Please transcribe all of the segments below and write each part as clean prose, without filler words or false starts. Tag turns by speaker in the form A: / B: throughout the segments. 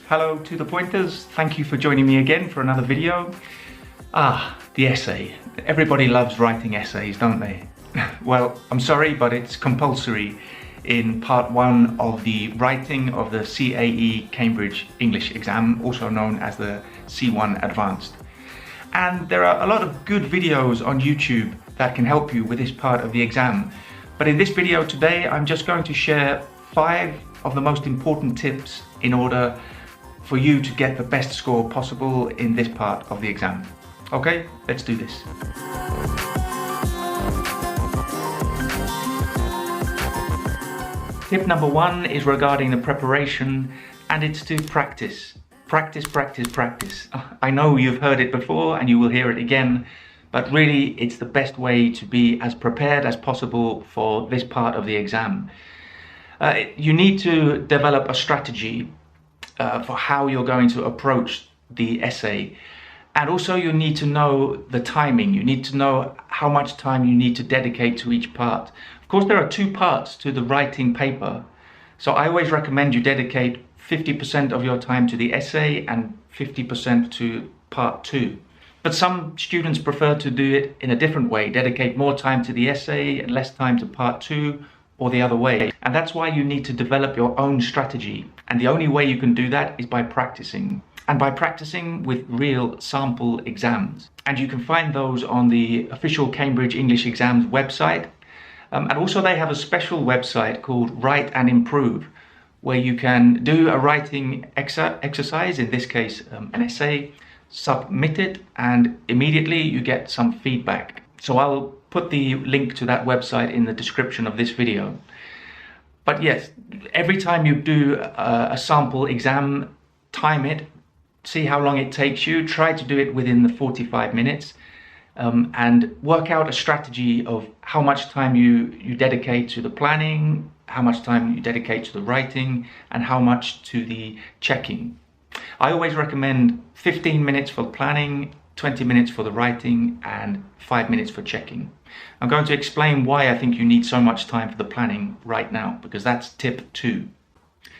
A: Hello to the pointers, thank you for joining me again for another video. The essay. Everybody loves writing essays, don't they? Well, I'm sorry, but it's compulsory in part 1 of the writing of the CAE Cambridge English exam, also known as the C1 Advanced. And there are a lot of good videos on YouTube that can help you with this part of the exam. But in this video today, I'm just going to share 5 of the most important tips in order for you to get the best score possible in this part of the exam. Okay, let's do this. Tip number 1 is regarding the preparation, and it's to practice. Practice, practice, practice. I know you've heard it before and you will hear it again, but really it's the best way to be as prepared as possible for this part of the exam. You need to develop a strategy for how you're going to approach the essay. And also you need to know the timing. You need to know how much time you need to dedicate to each part. Of course, there are 2 parts to the writing paper. So I always recommend you dedicate 50% of your time to the essay and 50% to part 2. But some students prefer to do it in a different way, dedicate more time to the essay and less time to part 2, or the other way. And that's why you need to develop your own strategy. And the only way you can do that is by practicing. And by practicing with real sample exams. And you can find those on the official Cambridge English Exams website. And also they have a special website called Write and Improve, where you can do a writing exercise, in this case an essay, submit it, and immediately you get some feedback. So I'll put the link to that website in the description of this video. But yes, every time you do a sample exam, time it, see how long it takes you, try to do it within the 45 minutes, and work out a strategy of how much time you dedicate to the planning, how much time you dedicate to the writing, and how much to the checking. I always recommend 15 minutes for planning, 20 minutes for the writing, and 5 minutes for checking. I'm going to explain why I think you need so much time for the planning right now, because that's tip 2.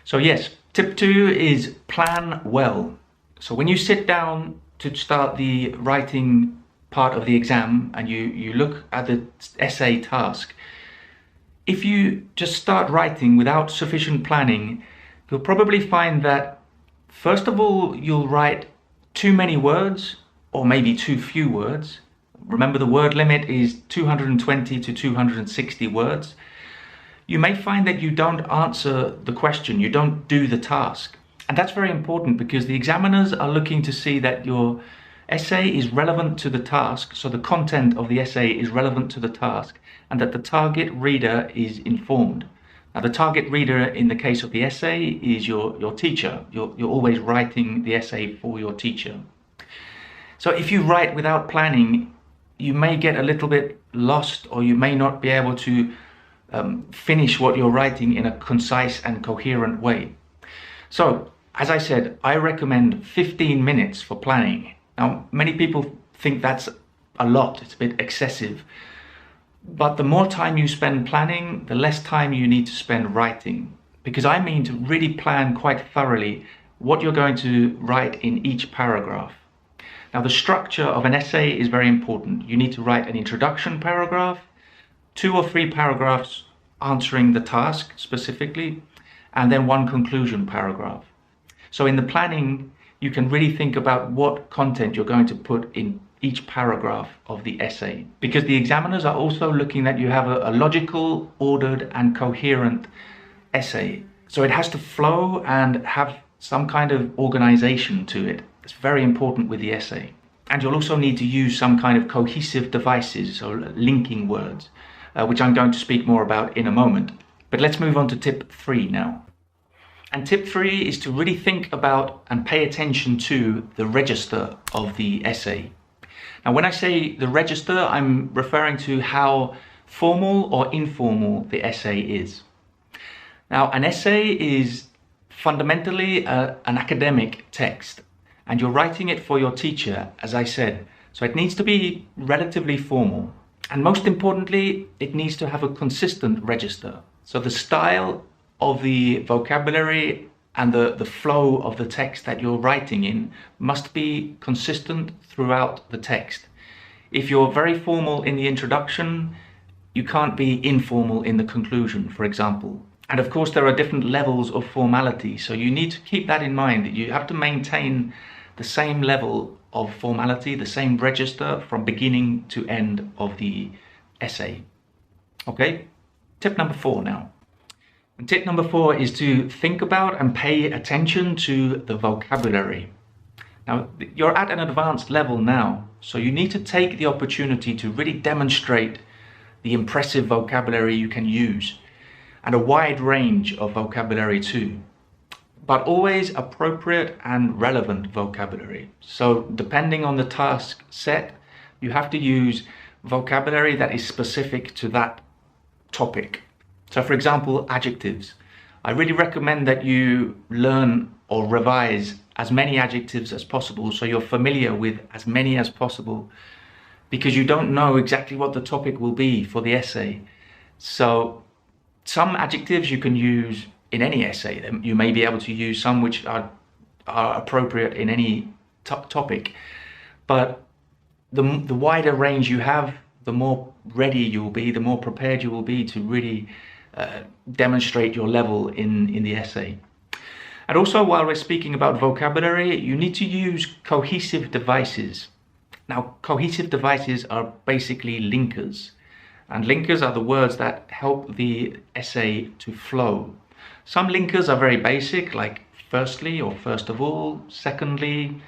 A: So yes, tip 2 is plan well. So when you sit down to start the writing part of the exam and you look at the essay task, if you just start writing without sufficient planning, you'll probably find that first of all, you'll write too many words or maybe too few words. Remember, the word limit is 220 to 260 words. You may find that you don't answer the question, you don't do the task. And that's very important because the examiners are looking to see that your essay is relevant to the task, so the content of the essay is relevant to the task, and that the target reader is informed. Now, the target reader in the case of the essay is your teacher. You're always writing the essay for your teacher. So if you write without planning, you may get a little bit lost, or you may not be able to finish what you're writing in a concise and coherent way. So, as I said, I recommend 15 minutes for planning. Now, many people think that's a lot, it's a bit excessive. But the more time you spend planning, the less time you need to spend writing. Because I mean to really plan quite thoroughly what you're going to write in each paragraph. Now, the structure of an essay is very important. You need to write an introduction paragraph, 2 or 3 paragraphs answering the task specifically, and then 1 conclusion paragraph. So in the planning, you can really think about what content you're going to put in each paragraph of the essay. Because the examiners are also looking that you have a logical, ordered, and coherent essay. So it has to flow and have some kind of organization to it. It's very important with the essay. And you'll also need to use some kind of cohesive devices, so linking words, which I'm going to speak more about in a moment. But let's move on to tip 3 now. And tip 3 is to really think about and pay attention to the register of the essay. Now, when I say the register, I'm referring to how formal or informal the essay is. Now, an essay is fundamentally an academic text, and you're writing it for your teacher, as I said. So it needs to be relatively formal. And most importantly, it needs to have a consistent register. So the style of the vocabulary and the flow of the text that you're writing in must be consistent throughout the text. If you're very formal in the introduction, you can't be informal in the conclusion, for example. And of course, there are different levels of formality, so you need to keep that in mind, that you have to maintain the same level of formality, the same register from beginning to end of the essay. Okay, tip number 4 now. And tip number 4 is to think about and pay attention to the vocabulary. Now, you're at an advanced level now, so you need to take the opportunity to really demonstrate the impressive vocabulary you can use, and a wide range of vocabulary too, but always appropriate and relevant vocabulary. So depending on the task set, you have to use vocabulary that is specific to that topic. So for example, adjectives. I really recommend that you learn or revise as many adjectives as possible, so you're familiar with as many as possible, because you don't know exactly what the topic will be for the essay. So some adjectives you can use in any essay. You may be able to use some which are appropriate in any topic, but the wider range you have, the more ready you will be, the more prepared you will be to really demonstrate your level in the essay. And also, while we're speaking about vocabulary, you need to use cohesive devices. Now, cohesive devices are basically linkers, and linkers are the words that help the essay to flow. Some linkers are very basic, like firstly or first of all, secondly,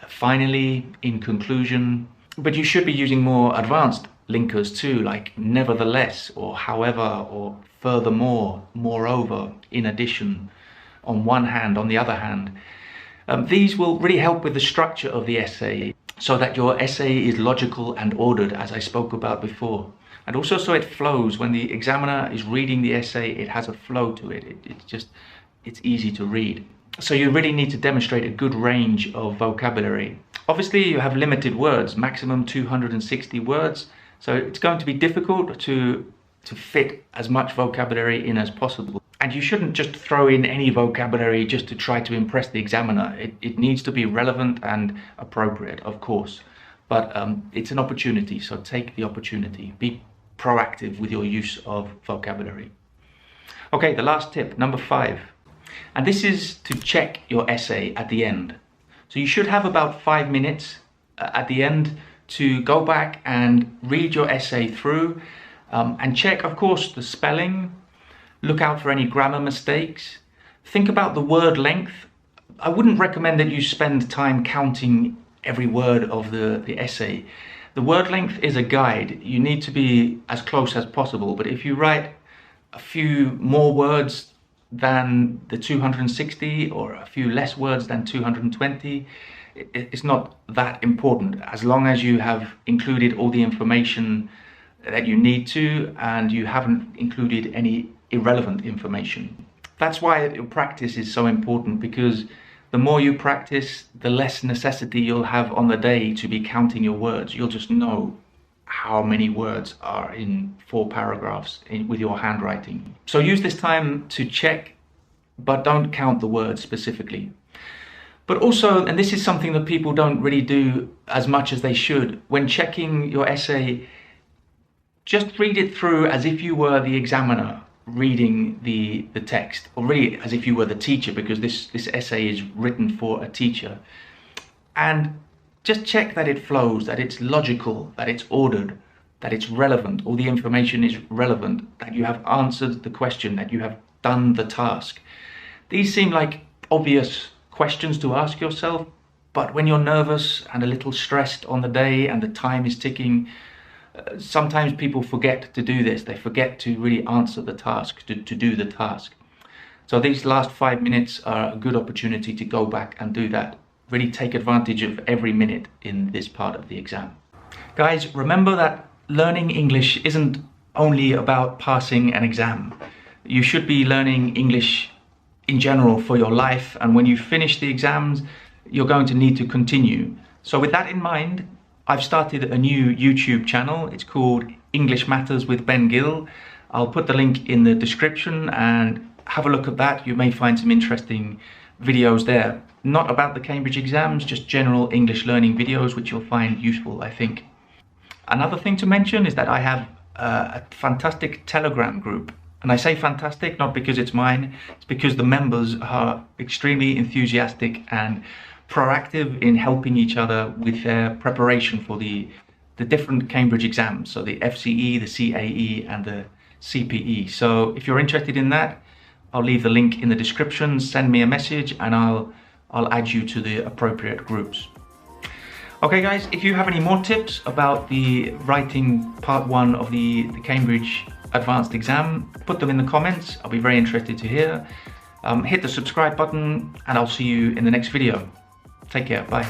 A: finally, in conclusion, but you should be using more advanced linkers too, like nevertheless, or however, or furthermore, moreover, in addition, on one hand, on the other hand. These will really help with the structure of the essay, so that your essay is logical and ordered, as I spoke about before. And also so it flows. When the examiner is reading the essay, it has a flow to it. It's easy to read. So you really need to demonstrate a good range of vocabulary. Obviously, you have limited words, maximum 260 words. So it's going to be difficult to fit as much vocabulary in as possible. And you shouldn't just throw in any vocabulary just to try to impress the examiner. It needs to be relevant and appropriate, of course. But it's an opportunity, so take the opportunity. Be proactive with your use of vocabulary. Okay, the last tip, number 5. And this is to check your essay at the end. So you should have about 5 minutes at the end to go back and read your essay through and check, of course, the spelling. Look out for any grammar mistakes. Think about the word length. I wouldn't recommend that you spend time counting every word of the essay. The word length is a guide. You need to be as close as possible, but if you write a few more words than the 260 or a few less words than 220, it's not that important, as long as you have included all the information that you need to and you haven't included any irrelevant information. That's why your practice is so important, because the more you practice, the less necessity you'll have on the day to be counting your words. You'll just know how many words are in 4 paragraphs with your handwriting. So use this time to check, but don't count the words specifically. But also, and this is something that people don't really do as much as they should, when checking your essay, just read it through as if you were the examiner reading the text, or really as if you were the teacher, because this essay is written for a teacher. And just check that it flows, that it's logical, that it's ordered, that it's relevant, all the information is relevant, that you have answered the question, that you have done the task. These seem like obvious questions to ask yourself, but when you're nervous and a little stressed on the day and the time is ticking, sometimes people forget to do this. They forget to really answer the task, to do the task. So these last 5 minutes are a good opportunity to go back and do that. Really take advantage of every minute in this part of the exam. Guys, remember that learning English isn't only about passing an exam. You should be learning English in general for your life, and when you finish the exams, you're going to need to continue. So with that in mind, I've started a new YouTube channel. It's called English Matters with Ben Gill. I'll put the link in the description and have a look at that. You may find some interesting videos there. Not about the Cambridge exams, just general English learning videos, which you'll find useful, I think. Another thing to mention is that I have a fantastic Telegram group. And I say fantastic not because it's mine, it's because the members are extremely enthusiastic and proactive in helping each other with their preparation for the different Cambridge exams. So the FCE, the CAE and the CPE. So if you're interested in that, I'll leave the link in the description, send me a message and I'll add you to the appropriate groups. Okay guys, if you have any more tips about the writing part 1 of the Cambridge Advanced exam, put them in the comments. I'll be very interested to hear. Hit the subscribe button and I'll see you in the next video. Take care, bye.